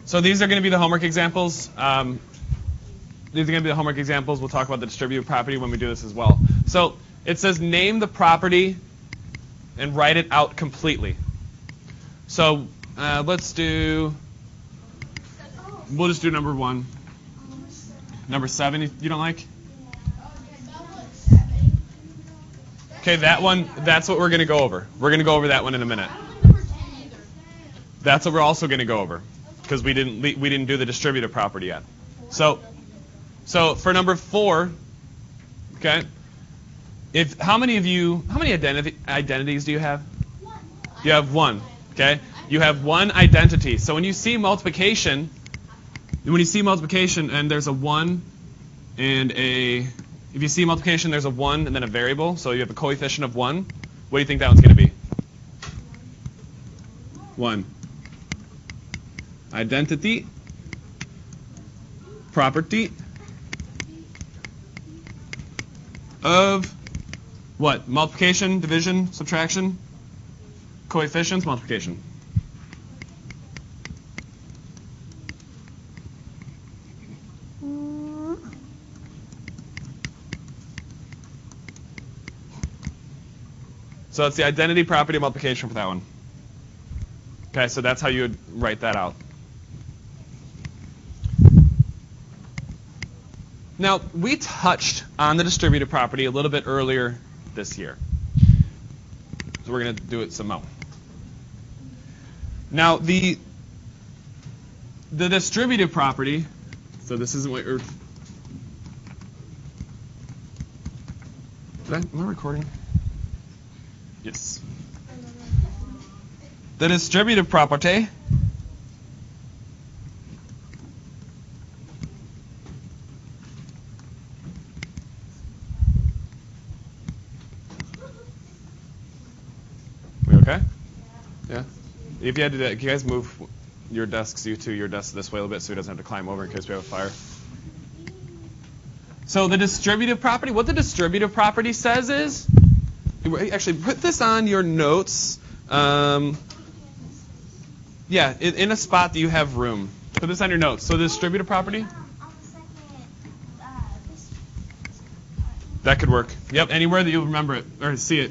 So these are going to be the homework examples. These are going to be the homework examples. We'll talk about the distributive property when we do this as well. So it says name the property and write it out completely. So let's do, we'll just do number 1. Number 7 you don't like? Okay, that one, that's what we're going to go over. We're going to go over that one in a minute. That's what we're also going to go over because we didn't do the distributive property yet. So for number 4, okay, how many identities do you have? You have 1, okay? You have 1 identity. So when you see multiplication and there's a 1 and if you see multiplication, there's a 1 and then a variable, so you have a coefficient of 1. What do you think that one's going to be? 1. Identity, property of what? Multiplication, division, subtraction, coefficients, multiplication. So it's the identity, property, multiplication for that one. Okay, so that's how you would write that out. Now, we touched on the distributive property a little bit earlier this year. So we're going to do it some more. Now, the distributive property, so this isn't what you're... Am I recording? Yes. The distributive property we okay? Yeah. If you had to, can you guys move your desks, your desk this way a little bit so he doesn't have to climb over in case we have a fire? So the distributive property, what the distributive property says is, actually put this on your notes. Yeah, in a spot that you have room. Put this on your notes. So the distributive property? That could work. Yep, anywhere that you'll remember it or see it.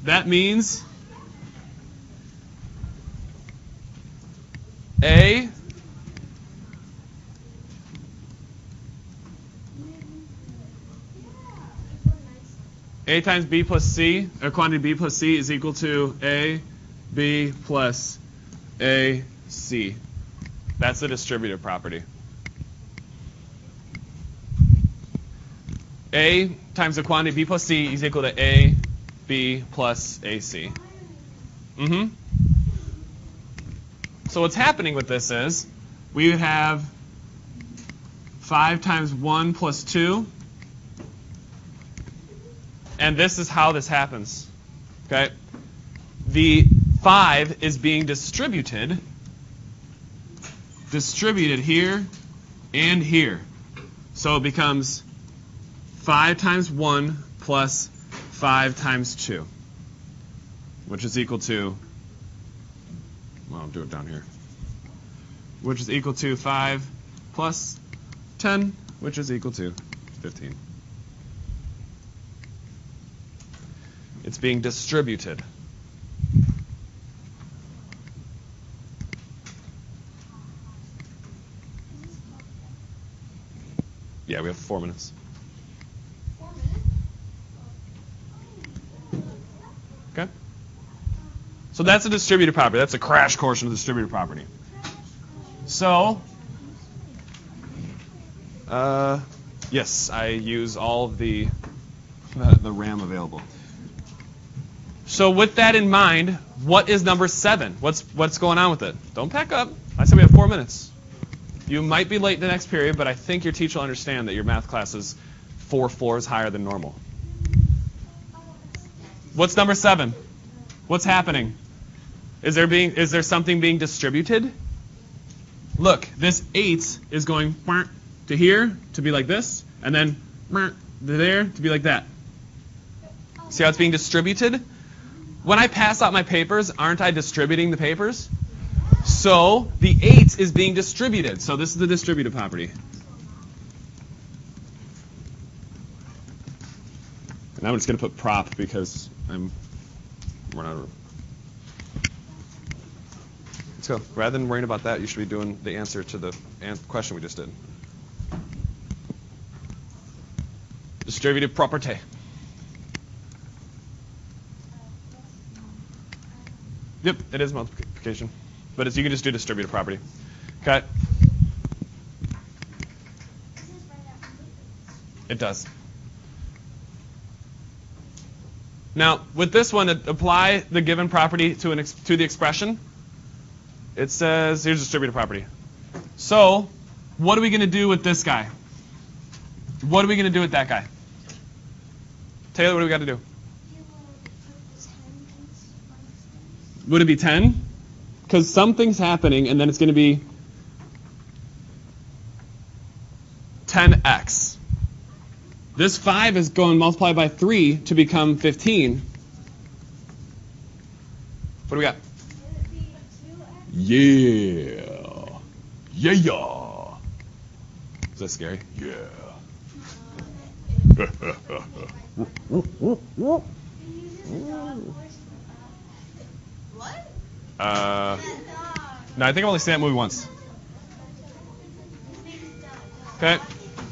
That means A times B plus C, or quantity B plus C is equal to A, B plus A, C. That's the distributive property. A times the quantity B plus C is equal to A, B plus AC. So what's happening with this is we would have 5 times 1 plus 2. And this is how this happens. Okay? The 5 is being distributed here and here. So it becomes 5 times 1 plus 5 times 2, which is equal to, well, I'll do it down here, which is equal to 5 plus 10, which is equal to 15. It's being distributed. Yeah, we have 4 minutes. 4 minutes? Okay. So that's a distributive property. That's a crash course in distributive property. So, yes, I use all of the RAM available. So with that in mind, what is number 7? What's going on with it? Don't pack up. I said we have 4 minutes. You might be late the next period, but I think your teacher will understand that your math class is 4 floors higher than normal. What's number 7? What's happening? Is there something being distributed? Look, this 8 is going to here to be like this, and then to there to be like that. See how it's being distributed? When I pass out my papers, aren't I distributing the papers? So the 8 is being distributed. So this is the distributive property. And I'm just going to put prop because I'm running out of room. Let's go. Rather than worrying about that, you should be doing the answer to the question we just did. Distributive property. Yep, it is multiplication. But you can just do distributive property. Okay? It does. Now, with this one, apply the given property to the expression. It says, here's distributive property. So, what are we going to do with this guy? What are we going to do with that guy? Taylor, what do we got to do? Would it be 10? Because something's happening, and then it's going to be 10x. This 5 is going to multiply by 3 to become 15. What do we got? Yeah. Yeah. Is that scary? Yeah. What? No, I think I've only seen that movie once. Okay.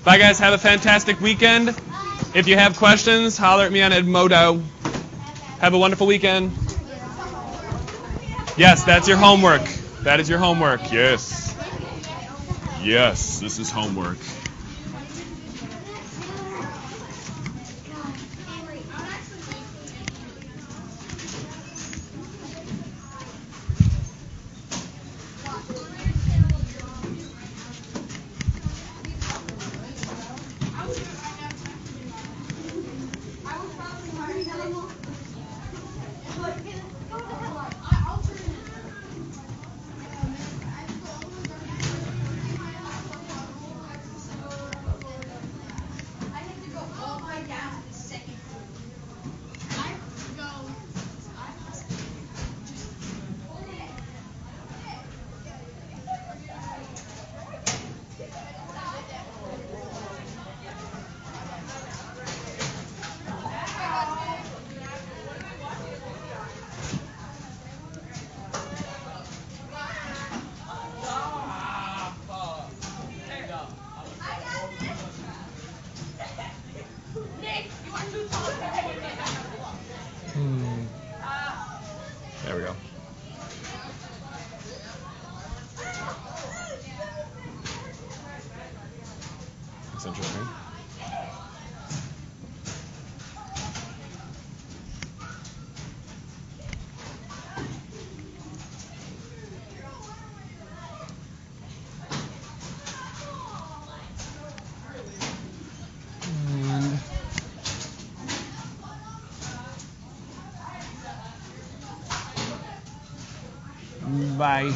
Bye, guys. Have a fantastic weekend. If you have questions, holler at me on Edmodo. Have a wonderful weekend. Yes, that's your homework. That is your homework. Yes. Yes, this is homework. There we go. That's interesting. Bye.